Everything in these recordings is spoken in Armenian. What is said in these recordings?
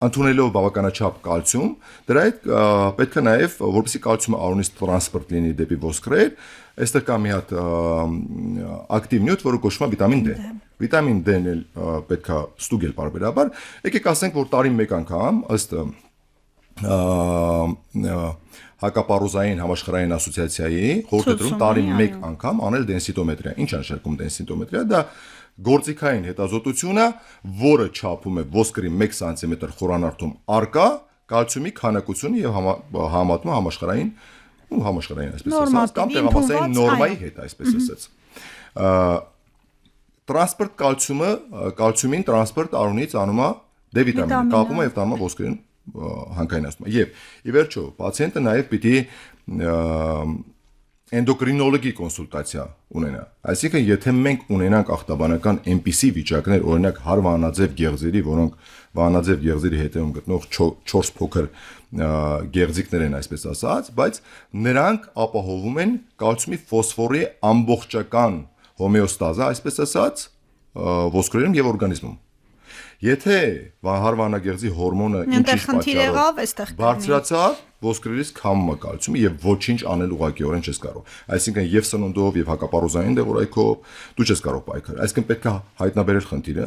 ընդունելով բավականաչափ կալցիում, դրա հետ պետք է նաև որպեսզի կալցիումը արունից տրանսպորտ լինի դեպի ոսկրեր, այստեղ կա մի հատ ակտիվ նյութ, որը կոչվում է վիտամին D։ Վիտամին D-ն էլ պետք է ստուգել պարբերաբար։ Եկեք ասենք, որ տարին մեկ անգամ ըստ հակապարոզային համաշխարհային ասոցիացիայի խորհրդում տարին մեկ անգամ անել դենսիտոմետրիա։ Ինչ է նշանակում դենսիտոմետրիա։ Դա գործիքային հետազոտությունը, որը չափում է ոսկրի 1 սանտիմետր խորանարդում արկա կալցիումի քանակությունը եւ համատում համաշխարհային այսպես ասած, կամ տեղամասային նորմայի հետ, այսպես ասած։ Տրանսպորտ կալցիումին տրանսպորտ արունից անում է D վիտամինը, կապում է եւ տանում է ոսկրին հանքայնացնում է։ Եվ ի վերջո, պացիենտը նաեւ պիտի էնդոկրինոլոգի կոնսուլտացիա ունենա։ Այսինքն, եթե մենք ունենանք ախտաբանական MPC վիճակներ, օրինակ հարվանաձև գեղձերի, որոնք վանաձև գեղձերի հետևում գտնող 4 փոքր գեղձիկներ են, այսպես ասած, բայց նրանք ապահովում են կալցիումի ֆոսֆորի ամբողջական հոմեոստազը, այսպես ասած, ոսկրերում եւ օրգանիզմում։ Եթե հարվանագեղձի հորմոնը ինչի պատճառով բարձրացավ, ոսկրերից քամում է կալցիումը եւ ոչինչ անել ուղղակիորեն չես կարող։ Այսինքն եւ սնունդով եւ հակապարոզային դեղորայքով դու չես կարող պայքարել։ Այսինքն պետք է հայտնաբերել խնդիրը,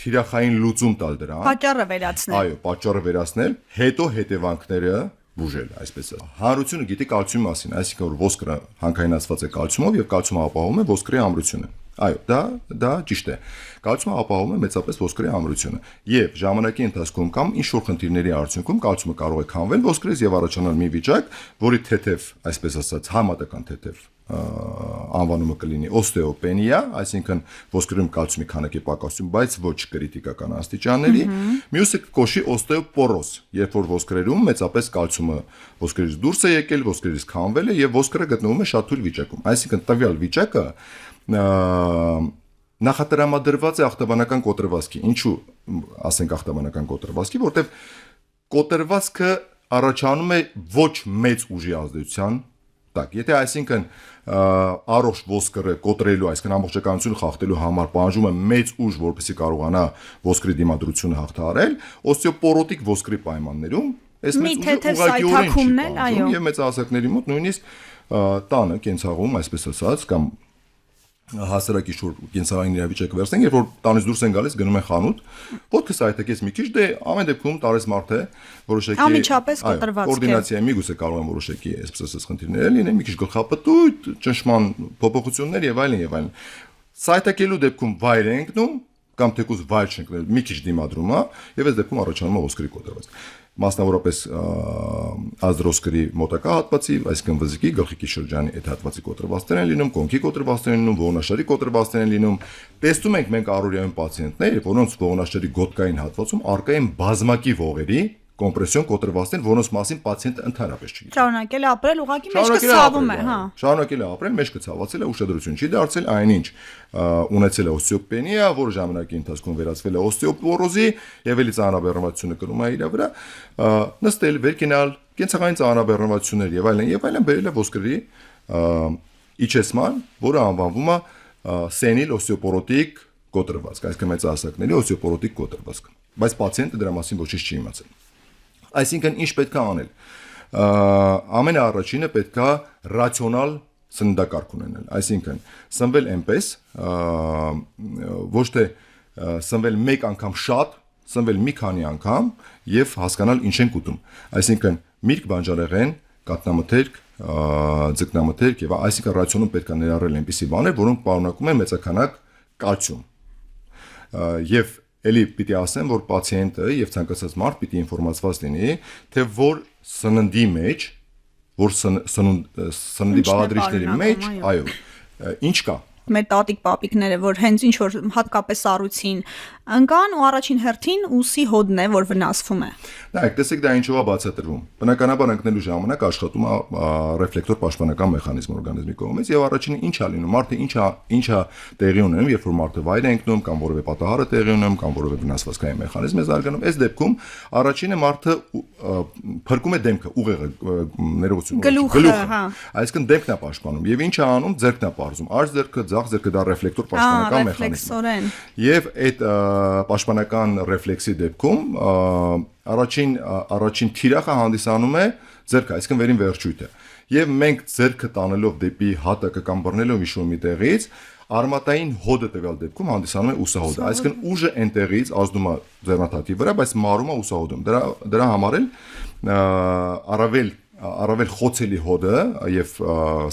թիրախային լուծում տալ դրան։ Պատճառը վերացնել։ Այո, պատճառը վերացնել, հետո հետևանքները բուժել, այսպես է։ Հանրությունը գիտի կալցիումի մասին, այսինքն որ ոսկրը հանքայնացված է կալցիումով եւ կալցիումը ապահովում է ոսկրի ամրությունը։ Այո, դա ճիշտ է։ Կալցիումը ապահովում է մեծապես ոսկրի ամրությունը եւ ժամանակի ընթացքում կամ ինչ որ խնդիրների արդյունքում կալցիումը կարող է քամվել ոսկրից եւ առաջանալ մի վիճակ, որի թեթև, այսպես ասած, համատական թեթև անվանումը կլինի օստեոպենիա, այսինքն ոսկրում կալցիումի քանակի պակասություն, բայց ոչ կրիտիկական աստիճանների, մյուսը կոչվի օստեոպորոզ, երբ որ ոսկրերում մեծապես կալցիումը ոսկրից դուրս է եկել, ոսկրից քամվել է եւ ոսկրը գտնվում է շատ թույլ վիճակում։ Այսինքն տվյալ վիճակը նախատրամադրված է ախտաբանական կոտրվածքի։ Ինչու ասենք ախտաբանական կոտրվածքի, որտեղ կոտրվածքը առաջանում է ոչ մեծ ուժի ազդեցության տակ։ Եթե այսինքն առողջ ոսկրը կոտրելու, այսինքն ամբողջականությունը խախտելու համար պահանջում է մեծ ուժ, որպեսզի կարողանա ոսկրի դիմադրությունը հաղթահարել, օստեոպորոտիկ ոսկրի պայմաններում այս մեծ ուժը ուղղակիորեն չի, եւ մեծահասակների մոտ նույնիսկ տանը կենցաղում, այսպես ասած, կամ հասարակի կենցաղային իրավիճակը վերցնենք, երբ որ տանից դուրս են գալիս, գնում են խանութ, ոտքը սայթակես մի քիչ, դե ամեն դեպքում տարես մարդ է, որոշակի անմիջապես կոտրված է։ Կոորդինացիայի միգուցե կարող են որոշակի այսպես ասած խնդիրներ լինեն, մի քիչ գլխապտույտ, ճնշման փոփոխություններ եւ այլն։ Սայթակելու դեպքում վայր է ընկնում, կամ թեկուզ վայր չընկնել, մի քիչ դիմադրում է, եւ այս դեպքում առաջանում է ոսկրի կոտրված։ Մասնավորապես ազդրոսկրի մոտակա հատվածի, այսինքն վզիկի գլխիկի շրջանի այդ հատվածի կոտրվածներ են լինում, կոնքի կոտրվածներ են լինում, ողնաշարի կոտրվածներ են լինում։ Տեսնում ենք մենք առօրյայում պացիենտներ, որոնց ողնաշարի գոտկային հատվածում արկա են բազմակի ողերի կոմպրեսիոն կոտրվածներ, որոնց մասին պացիենտը ընդհանրապես չի գիտի։ Շարունակել է ապրել, ուղղակի մեջքը ցավում է, հա։ Շարունակել է ապրել, մեջքը ցավացել է, ուշադրություն չի դարձել, այնինչ ունեցել է օստեոպենիա, որը ժամանակի ընթացքում վերածվել է օստեոպորոզի եւ էլի ծանրաբեռնվածությունը կրում է իր վրա, նստել, վերկենալ, կենցաղային ծանրաբեռնվածություններ եւ այլն բերել է ոսկրի իջեցման, որը անվանվում է սենիլ օստեոպորոտիկ կոտրվածք, այսինքն մեծահասակների օստեոպորոտիկ կոտրվածք։ Բայց պացիենտը դրա մասին ոչինչ չի իմացել։ Այսինքն ինչ պետք է անել։ Ամենաառաջինը պետք է ռացիոնալ սննդակարգ ունենալ, այսինքն սնվել այնպես, ոչ թե սնվել մեկ անգամ շատ, սնվել մի քանի անգամ եւ հասկանալ ինչ ենք ուտում։ Այսինքն միրգ, բանջարեղեն, կաթնամթերք, ձկնամթերք եւ այսինքն ռացիոնում պետք է ներառել այնպիսի բաներ, որոնք պարունակում են մեծականակ կալցիում։ Եվ Էլի պիտի ասեմ, որ պացիենտը եւ ցանկացած մարդ պիտի ինֆորմացված լինի, թե որ սննդի մեջ, որ սննդի բաղադրիչների մեջ, այո, ինչ կա։ Մեր տատիկ պապիկները, որ հենց ինչ որ հատկապես առուցին ընկան ու առաջին հերթին ուսի հոդն է, որ վնասվում է։ Նայեք, տեսեք դա ինչով է բացատրվում։ Բնականաբար ընկնելու ժամանակ աշխատում է ռեֆլեկտոր պաշտպանական մեխանիզմ օրգանիզմի կողմից եւ առաջինը ինչ է լինում, մարդը ինչա տեղի ունենում, երբ որ մարդը վայր է ընկնում կամ որևէ պատահարը տեղի ունենում կամ որևէ վնասվածքային մեխանիզմ է զարգանում, այս դեպքում առաջինը մարդը փրկում է դեմքը, ուղեղը, ներողություն, գլուխը, հա։ Այսինքն դեմքն է պաշտպանում եւ ինչ է անում, ձեռքն է պարզում, արջ ձեռքը, ձախ ձեռքը դա ռեֆլեկտոր պաշտպանական մեխանիզմ է։ Եվ այդ պաշտպանական ռեֆլեքսի դեպքում առաջին թիրախը հանդիսանում է ձեռքը, այսինքն վերին վերջույթը։ Եվ մենք ձեռքը տանելով դեպի հատակը կամ բռնելով ինչ-որ մի տեղից, արմատային հոդը տվյալ դեպքում հանդիսանում է ուսահոդը, այսինքն ուժը այնտեղից ազդում է ձեռնաթաթի վրա, բայց մարում է ուսահոդում։ Դրա համար էլ առավել խոցելի հոդը եւ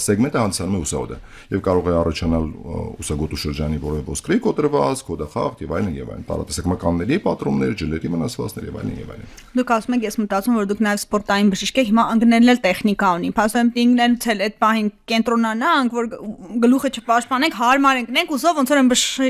սեգմենտը հանդիսանում է ուսահոդը եւ կարող է առաջանալ ուսագոտու շրջանի որևէ ոսկրի կոտրված, կոդախախտ եւ այլն եւ այլն, տարատեսակ մկանների պատրումներ, ջլերի վնասվածքներ եւ այլն եւ այլն։ Դուք ասում եք, ես մտածում որ դուք նաեւ սպորտային բժիշկ եք, հիմա անգնելն էլ տեխնիկա ունի։ Փաստորեն ինգլենդ էլ այդ պահին կենտրոնանանք, որ գլուխը չպաշտպանենք, հարմար ընկնենք, ուսով ոնց որ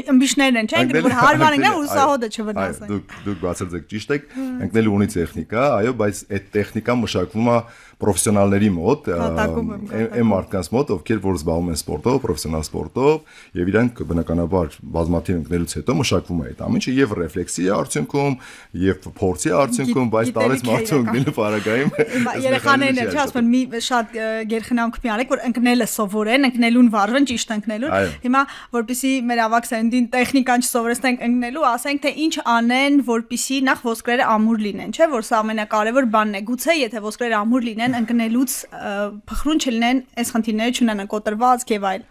ըմբիշներն են, չէ՞, որ հարմար ընկնեն, ուսահոդը չվնասեն։ Դուք բացարձակ ճիշտ եք, ընկնելու ունի տեխնիկա, այո, բայց այդ տեխնիկան մշակվում է պրոֆեսիոնալների մոտ, այն մարդկանց մոտ, ովքեր որ զբաղվում են սպորտով, պրոֆեսիոնալ սպորտով, եւ իրանք բնականաբար բազմաթիվ ընկնելուց հետո մշակվում է այդ ամենը եւ ռեֆլեքսի արդյունքում, եւ փորձի արդյունքում, բայց տարեց մարդու ընկնելու պարագայում երեխաներն էլ, չէ՞, ասում են մի շատ գերխնամք մի արեք, որ ընկնելը սովորեն, ընկնելուն վարվեն, ճիշտ ընկնելուն։ Հիմա որպեսի մեր ավակ սերնդին տեխնիկան չսովորեցնենք ընկնելու, ասենք թե ինչ անեն, որպեսի նախ ոսկրերը ամուր լինեն, չէ՞, որ սա ամենակարևոր բանն է։ Գուցե եթե ոսկրերը ամուր լինեն, ընկնելուց փխրուն չլինեն, այս խնդիրները չունենան կոտրվածք եւ այլ։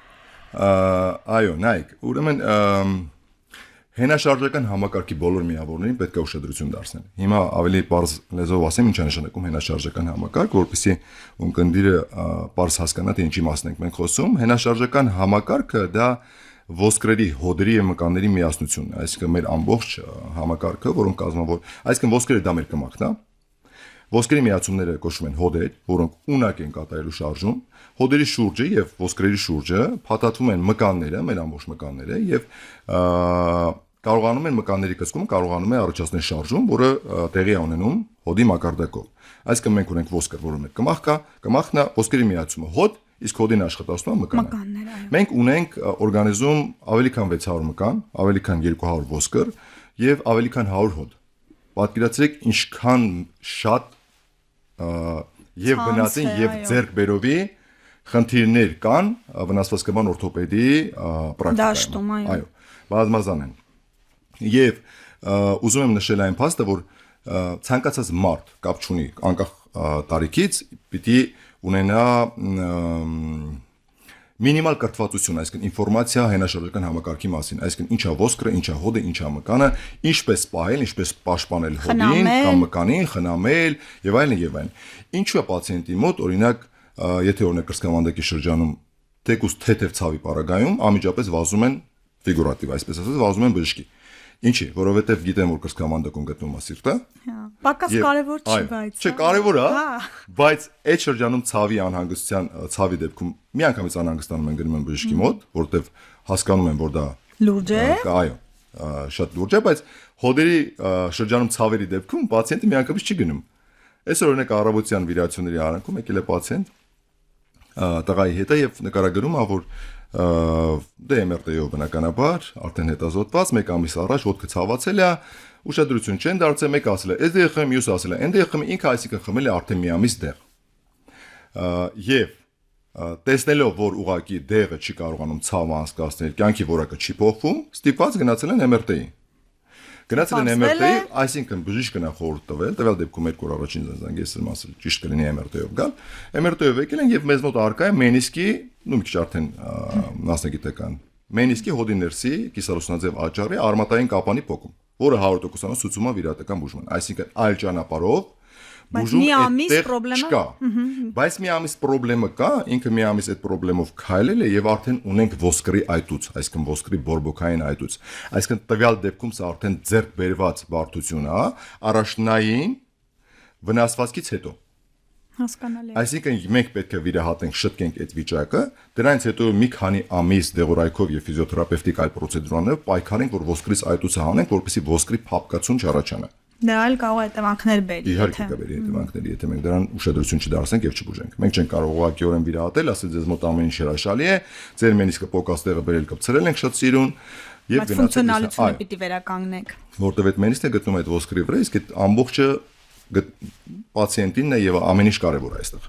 Այո, նայեք, ուրեմն հենաշարժական համակարգի բոլոր միավորներին պետք է ուշադրություն դարձնել։ Հիմա ավելի բարձ լեզվով ասեմ, ինչ է նշանակում հենաշարժական համակարգ, որպեսզի ունկնդիրը բարձ հասկանա թե ինչի մասն ենք մենք խոսում։ Հենաշարժական համակարգը դա ոսկրերի, հոդերի եւ մկանների միասնությունն է, այսինքն մեր ամբողջ համակարգը, որոնք կազմավոր, այսինքն ոսկրերը դա մեր կմախն է։ Ոսկրերի միացումները կոչվում են հոդեր, որոնք ունակ են կատարելու շարժում։ Հոդերի շուրջը եւ ոսկրերի շուրջը փաթաթվում են մկանները, մեր ամբողջ մկանները եւ կարողանում են մկանների կծկումը կարողանում է առաջացնել շարժում, որը տեղի է ունենում հոդի մակարդակով։ Այսինքն մենք ունենք ոսկր, որը մեր կմախ կա, կմախն է ոսկրի միացումը հոդ, իսկ հոդին աշխատացնում է մկանները։ Մենք ունենք օրգանիզմում ավելի քան 600 մկան, ավելի քան 200 ոսկր եւ ավելի քան 100 հոդ։ Պատկերացրեք ինչքան շատ եւ բնածին եւ ձեռքբերովի խնդիրներ կան վնասվածքաբան օրթոպեդի պրակտիկայում։ Այո, բազմազան են։ Եվ ուզում եմ նշել այն փաստը, որ ցանկացած մարդ կապ չունի անկախ տարիքից պիտի ունենա մինիմալ կրթվածություն, այսինքն ինֆորմացիա հենաշարժական համակարգի մասին, այսինքն ինչա ոսկրը, ինչա հոդը, ինչա մկանը, ինչպես պահել, ինչպես պաշտպանել հոդին կամ մկանին, խնամել եւ այլն եւ այլն։ Ինչու է պացիենտի մոտ, օրինակ, եթե օրինակ կրծքավանդակի շրջանում թեկուս թեթև ցավի պարագայում անմիջապես վազում են ֆիգուրատիվ, այսպես ասած, վազում են բժշկի։ Ինչի, որովհետև գիտեմ որ կրծքավանդակում գտնվում է սիրտը։ Պակաս կարևոր չի, բայց։ Չէ, կարևոր է, բայց այդ շրջանում ցավի անհանգստության, ցավի դեպքում միանգամից անհանգստանում են գնում են բժշկի մոտ, որովհետև հասկանում են որ դա լուրջ է։ Այո, շատ լուրջ է, բայց հոդերի շրջանում ցավերի դեպքում պացիենտը միանգամից չի գնում։ Այսօր օրինակ առավոտյան վիրահատությունների արանքում եկել է պացիենտ տղայի հետ եւ նկարագրում ա որ DMRT-ով բնականաբար արդեն հետազոտված 1 ամիս առաջ ոտքը ցավացել է, ուշադրություն չեն դարձել, մեկը ասել է, «Էս դեղը մյուս ասել է, այն դեղը ինքը այսինքն խմել է արդեն մի ամիս դեղ»։ Եվ տեսնելով, որ ուղակի դեղը չի կարողանում ցավ անցկացնել, կյանքի որակը չի փոխվում, ստիպված գնացել են MRT-ի։ Գնացել են MRT-ի, այսինքն բժիշկը նա խորհուրդ տվել, տվյալ դեպքում 2 օր առաջին զանգեսել մասը ճիշտ կլինի MRT-ով գալ։ MRT-ով եկել են եւ մեզ մոտ արկա է մենիսկի, մի քիչ արդեն մասնագիտական, մենիսկի հոդի ներսի կիսալուսնաձև աճառի արմատային կապանի փոկում, որը 100%-ով ցուցում է վիրահատական բուժման, այսինքն այլ ճանապարհով բուժում այդտեղ չկա, բայց մի ամիս խնդրեմը կա, ինքը մի ամիս այդ խնդրեմով քայլել է եւ արդեն ունենք ոսկրի այտուց, այսինքն ոսկրի բորբոքային այտուց, այսինքն տվյալ դեպքում սա արդեն ձեռք բերված բարդություն է, առաջնային վնասվածքից հետո։ Հասկանալի է։ Այսինքն մենք պետք է վիրահատենք, շտկենք այդ վիճակը, դրանից հետո մի քանի ամիս դեղորայքով եւ ֆիզիոթերապևտիկ այլ պրոցեդուրաներով պայքարենք, որ ոսկրից այտուցը հանենք, որպեսզի ոսկրի փափկացում չառաջանա։ Դա էլ կարող է հետևանքներ բերի։ Իհարկե կբերի հետևանքների, եթե մենք դրան ուշադրություն չդարձնենք եւ չբուժենք։ Մենք չենք կարող ուղղակիորեն վիրահատել, ասել ձեզ մոտ ամեն ինչ հրաշալի է, ձեր մենիսկը պոկաստեղը բերել կպցրել ենք շատ սիրուն եւ գնացել։ Ֆունկցիոնալությունը պիտի վերականգնենք։ Որտեւ այդ մենիսկը գտնում է այդ ոսկրի վրա, իսկ այդ ամբողջը պացիենտինն է եւ ամեն ինչ կարեւոր է այստեղ։